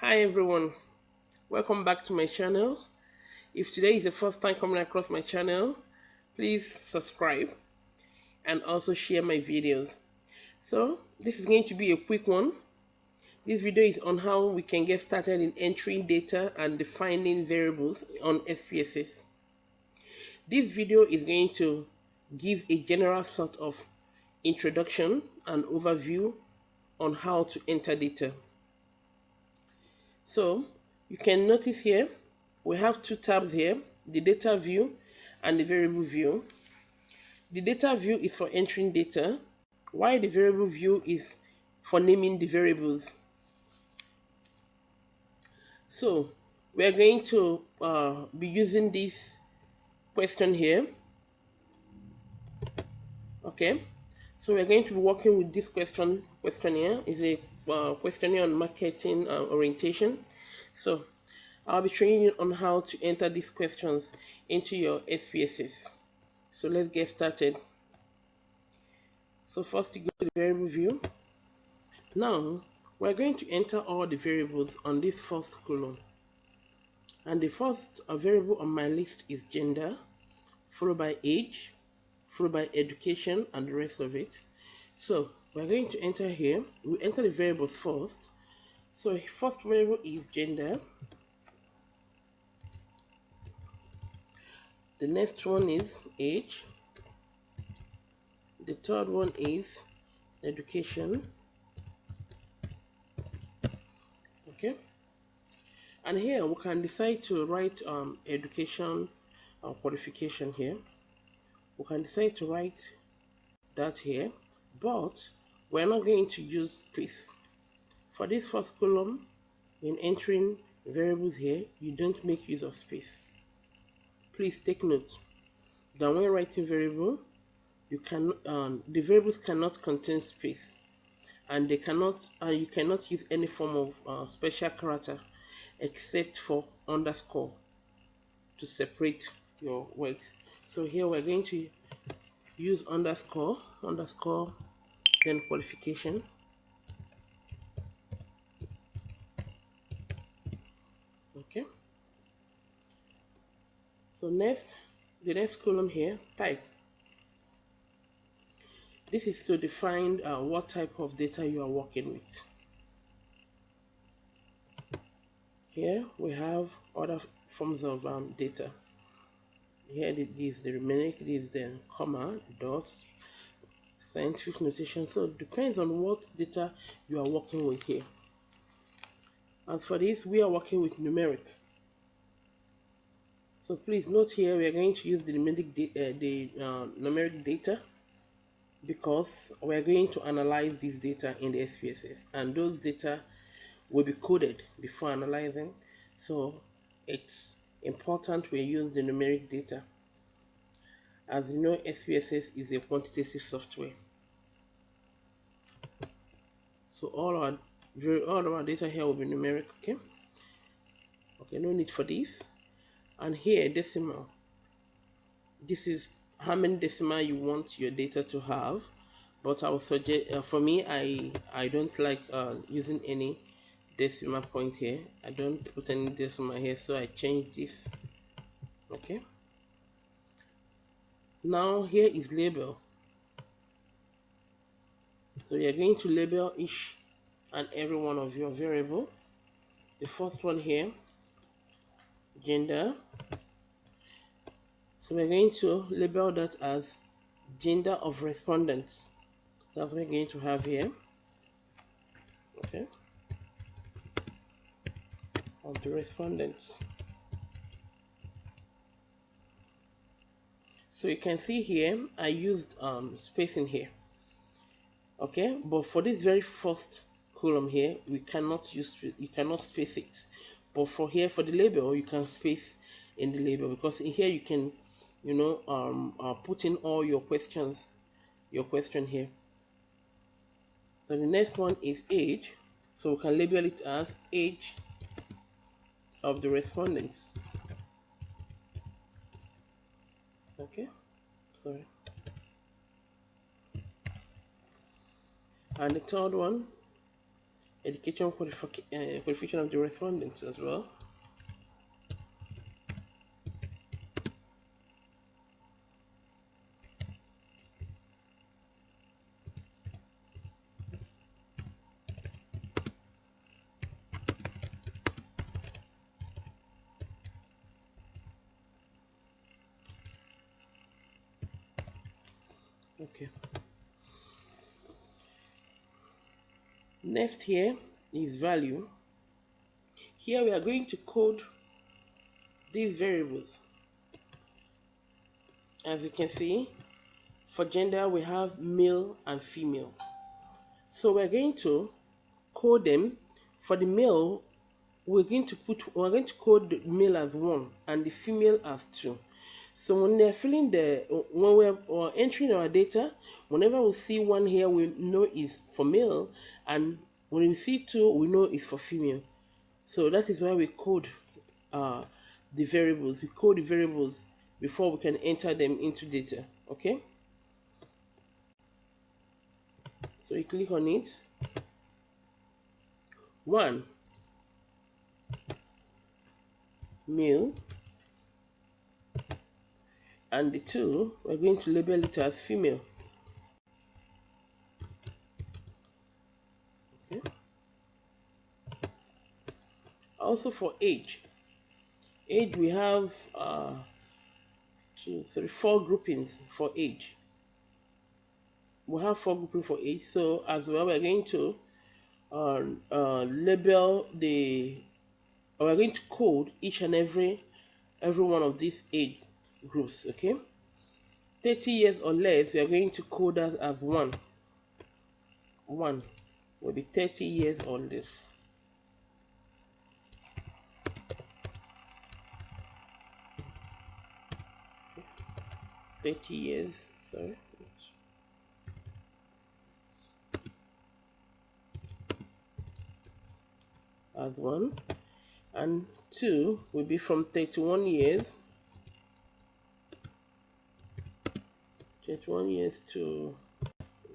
Hi everyone, welcome back to my channel. If today is the first time coming across my channel, please subscribe and also share my videos. So this is going to be a quick one. This video is on how we can get started in entering data and defining variables on SPSS. This video is going to give a general sort of introduction and overview on how to enter data. So you can notice here we have two tabs here, the data view and the variable view. The data view is for entering data, while the variable view is for naming the variables. So we are going to be using this question here. Okay, so we're going to be working with this questionnaire. Is a questionnaire on marketing orientation. So I'll be training you on how to enter these questions into your SPSS. So let's get started. So first you go to the variable view. Now we're going to enter all the variables on this first column. And the first variable on my list is gender, followed by age, followed by education and the rest of it. So we're going to enter here. We enter the variables first. So first variable is gender. The next one is age. The third one is education. Okay. And here we can decide to write education qualification here. We can decide to write that here, but we're not going to use space. For this first column, in entering variables here, you don't make use of space. Please take note that when writing variable, the variables cannot contain space, and they cannot you cannot use any form of special character except for underscore to separate your words. So here we're going to use underscore, then qualification. Okay. So next, the next column here, type. This is to define what type of data you are working with. Here we have other forms of data. Here this is the numeric, this is the comma, dots, scientific notation. So it depends on what data you are working with here. And for this, we are working with numeric. So please note here we are going to use the numeric data because we are going to analyze this data in the SPSS, and those data will be coded before analyzing. So it's important we use the numeric data. As you know, SPSS is a quantitative software. So all of our data here will be numeric. Okay. Okay, no need for this. And here decimal. This is how many decimal you want your data to have. But I would suggest, for me, I don't like using any decimal point here. I don't put any decimal here, so I change this. Okay. Now here is label. So you're going to label each and every one of your variable. The first one here, gender. So we're going to label that as gender of respondents. That's what we're going to have here. Okay. Of the respondents. So you can see here I used spacing here. Okay, but for this very first column here, you cannot space it. But for here, for the label, you can space in the label, because in here you can, put in all your question here. So the next one is age. So we can label it as age of the respondents. Okay, sorry. And the third one education qualification of the respondents as well. Okay. Next here is value. Here we are going to code these variables. As you can see, for gender we have male and female. So we're going to code them. For the male, we're going to code the male as 1 and the female as 2. So when they're filling when we're entering our data, whenever we see 1 here, we know it's for male, and when we see 2, we know it's for female. So that is why we code the variables. We code the variables before we can enter them into data. Okay. So you click on it. 1, male, and the 2, we're going to label it as female. Okay. Also for age, we have 2, 3, 4 groupings for age. We have 4 groupings for age. So as well, we're going to label we're going to code each and every one of these age groups. Okay. 30 years or less, we are going to code that as 1. 1 will be 30 years or less. 30 years, sorry. As 1, and 2 will be from 31 years. 31 years to,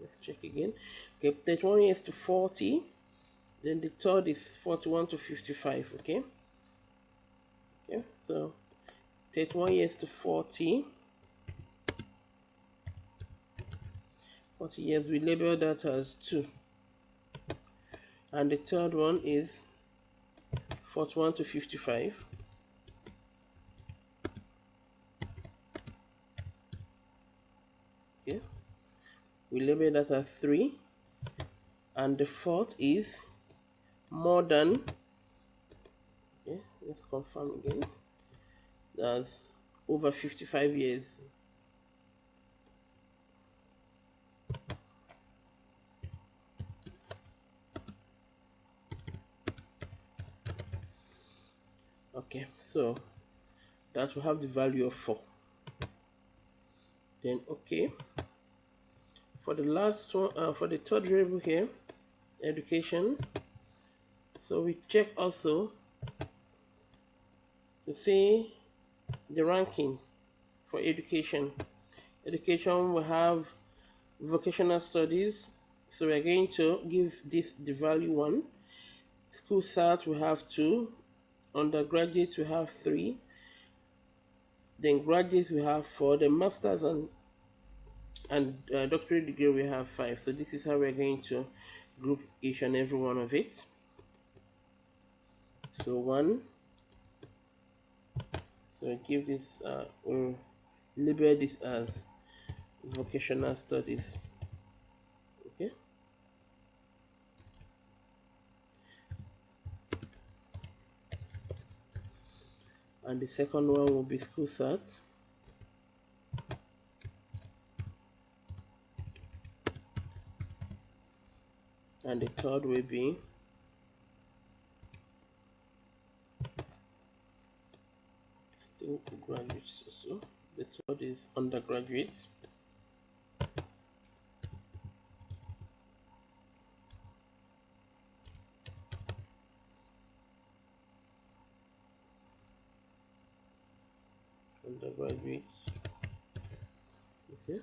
let's check again. Okay, 31 years to 40. Then the third is 41 to 55. Okay. Okay, so 31 years to 40. 40 years, we label that as 2. And the third one is 41 to 55. Okay, we label that as 3. And the fourth is more than, okay, let's confirm again, that's over 55 years. Okay, so that will have the value of 4. Then okay, for the last one, for the third variable here, education, so we check also to see the rankings for education. Education will have vocational studies, so we're going to give this the value 1. School start we have 2. Undergraduates we have 3. Then graduates we have 4. The masters and doctorate degree we have 5. So this is how we're going to group each and every one of it. So 1. So I give this we'll label this as vocational studies. Okay. And the second one will be school start. And the third will be graduates also. The third is undergraduates. Undergraduates. Okay.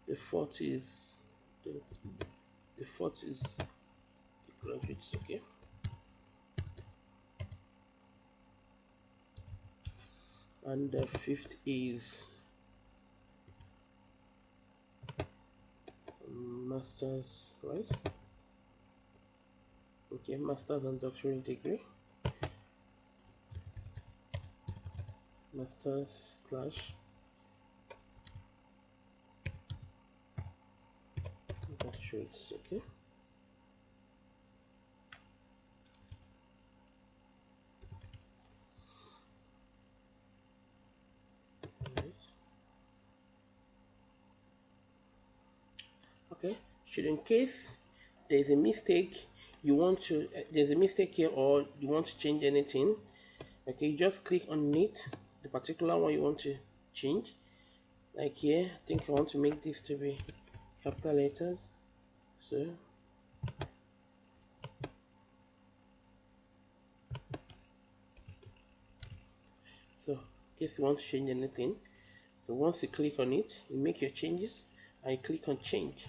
The fourth is graduates. Okay. And the fifth is master's, right? Okay, master's and doctorate degree. Master's slash doctorates. Okay. Okay, should in case there's a mistake you want to there's a mistake here or you want to change anything, okay, you just click on it, the particular one you want to change. Like here, I think I want to make this to be capital letters, so in case you want to change anything, so once you click on it, you make your changes and you click on change.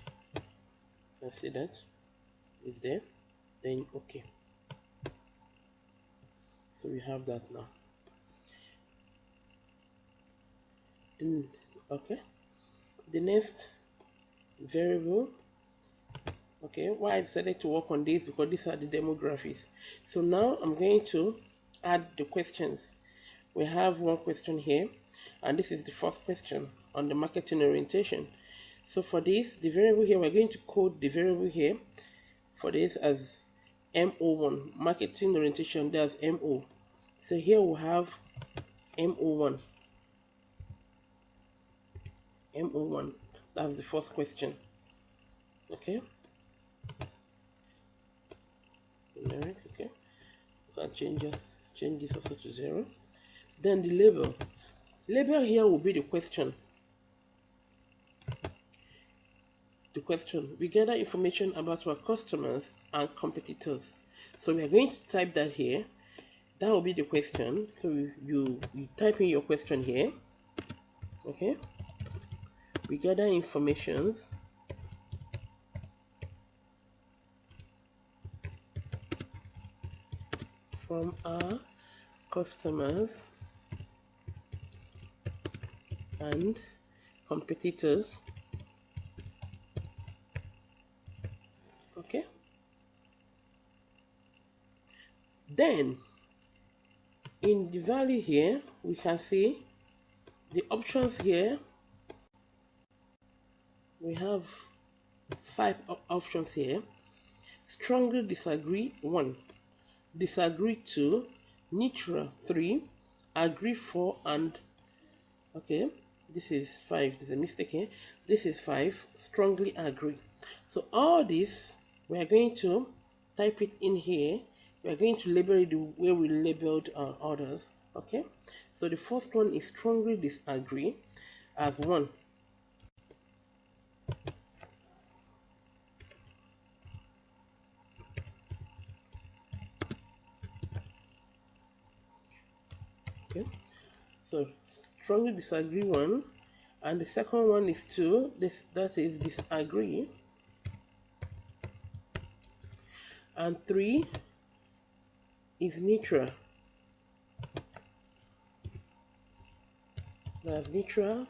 You see that it's there, then okay, so we have that now. Then okay, the next variable, okay, why I decided to work on this, because these are the demographics. So now I'm going to add the questions. We have one question here, and this is the first question on the marketing orientation. So for this, the variable here, we're going to code the variable here for this as MO1, marketing orientation, that's MO. So here we have MO1. MO1, that's the first question. Okay. Generic, okay. You can change this also to 0. Then the label. Label here will be the question. The question. We gather information about our customers and competitors. So we are going to type that here. That will be the question. So you type in your question here. Okay. We gather informations from our customers and competitors. Okay. Then in the value here, we can see the options here. We have 5 options here. Strongly disagree 1, disagree 2, neutral 3, agree 4, and okay, this is 5. There's a mistake here. This is 5, strongly agree. So all this we are going to type it in here. We are going to label it the way we labeled others. Okay, so the first one is strongly disagree as 1. Okay, so strongly disagree 1, and the second one is 2. That is disagree, and 3 is neutral. That's neutral,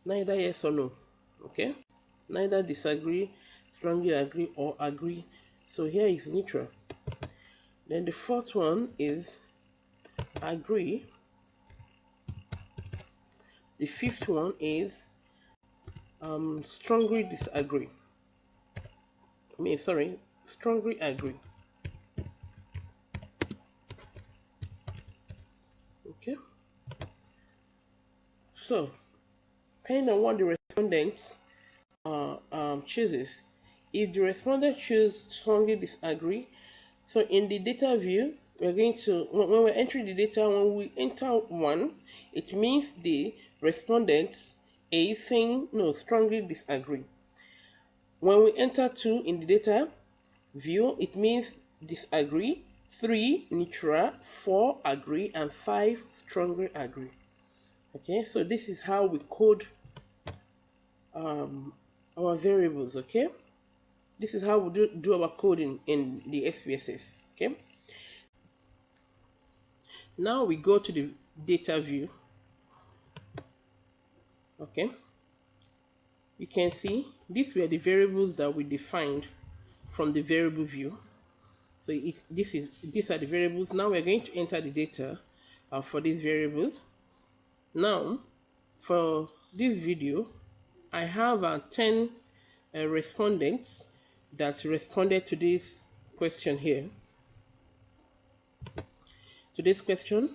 neither yes or no. Okay, neither disagree, strongly agree, or agree. So here is neutral. Then the fourth one is agree. The fifth one is strongly disagree. Strongly agree. Okay. So, depending on what the respondent chooses, if the respondent chooses strongly disagree, so in the data view, we're going to, when we're entering the data, when we enter 1, it means the respondent is saying no, strongly disagree. When we enter 2 in the data view, it means disagree, 3 neutral, 4 agree, and 5 strongly agree. Okay, so this is how we code our variables. Okay, This is how we do our coding in the SPSS. Okay. Now we go to the data view. Okay. You can see these were the variables that we defined from the variable view. So these are the variables. Now we're going to enter the data for these variables. Now for this video, I have 10 respondents that responded to this question here. To this question,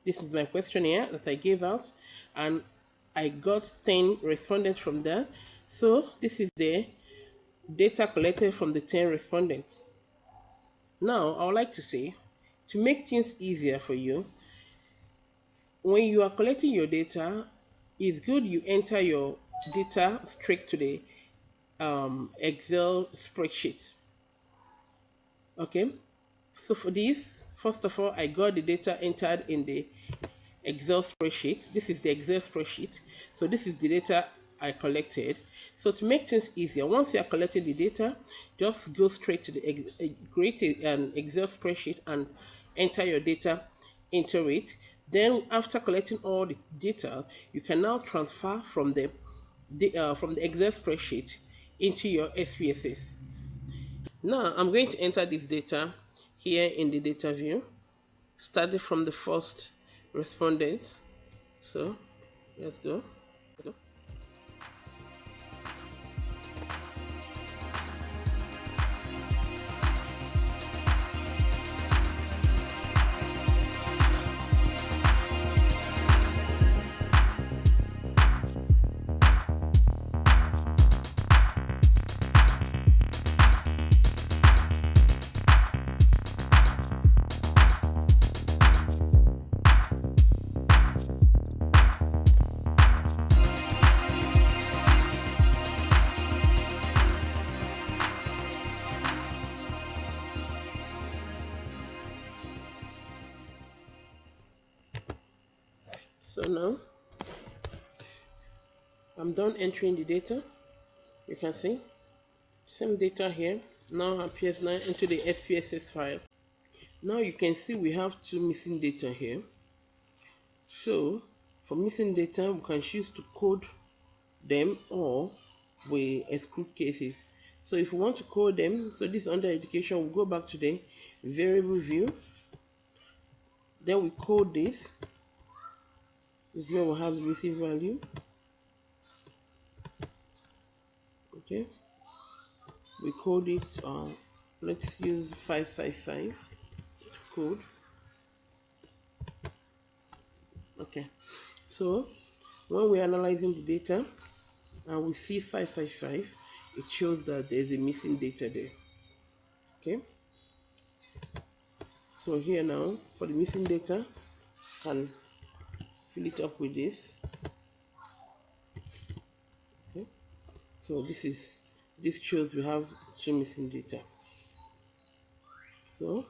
this is my questionnaire that I gave out, and I got 10 respondents from there. So this is the data collected from the 10 respondents. Now I would like to say, to make things easier for you, when you are collecting your data, it's good you enter your data straight to the Excel spreadsheet. Okay, so for this, first of all, I got the data entered in the Excel spreadsheet. This is the Excel spreadsheet. So this is the data I collected. So to make things easier, once you are collecting the data, just go straight to the create an Excel spreadsheet and enter your data into it. Then after collecting all the data, you can now transfer from the Excel spreadsheet into your SPSS. Now I'm going to enter this data here in the data view, starting from the first respondent. So let's go. So now I'm done entering the data. You can see same data here now appears now into the SPSS file. Now you can see we have two missing data here. So for missing data, we can choose to code them or we exclude cases. So if we want to code them, so this under education, we'll go back to the variable view. Then we code this. This is where we have the missing value. Okay. We code it, let's use 555 to code. Okay. So when we're analyzing the data and we see 555, it shows that there's a missing data there. Okay. So here now, for the missing data, can fill it up with this. Okay. So this shows we have two missing data. So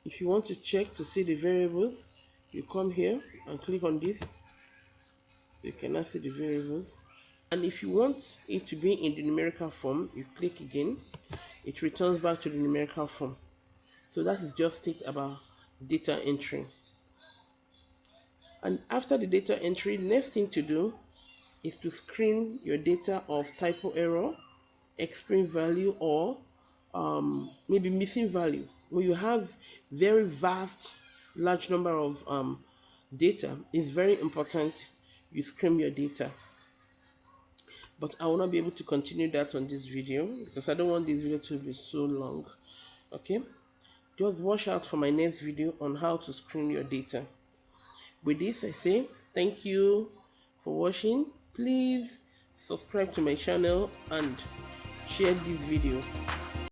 if you want to check to see the variables, you come here and click on this, so you can now see the variables. And if you want it to be in the numerical form, you click again, it returns back to the numerical form. So that is just it about data entry. And after the data entry, the next thing to do is to screen your data of typo error, extreme value, or maybe missing value. When you have very vast, large number of data, it's very important you screen your data. But I will not be able to continue that on this video because I don't want this video to be so long. Okay, just watch out for my next video on how to screen your data. With this, I say thank you for watching. Please subscribe to my channel and share this video.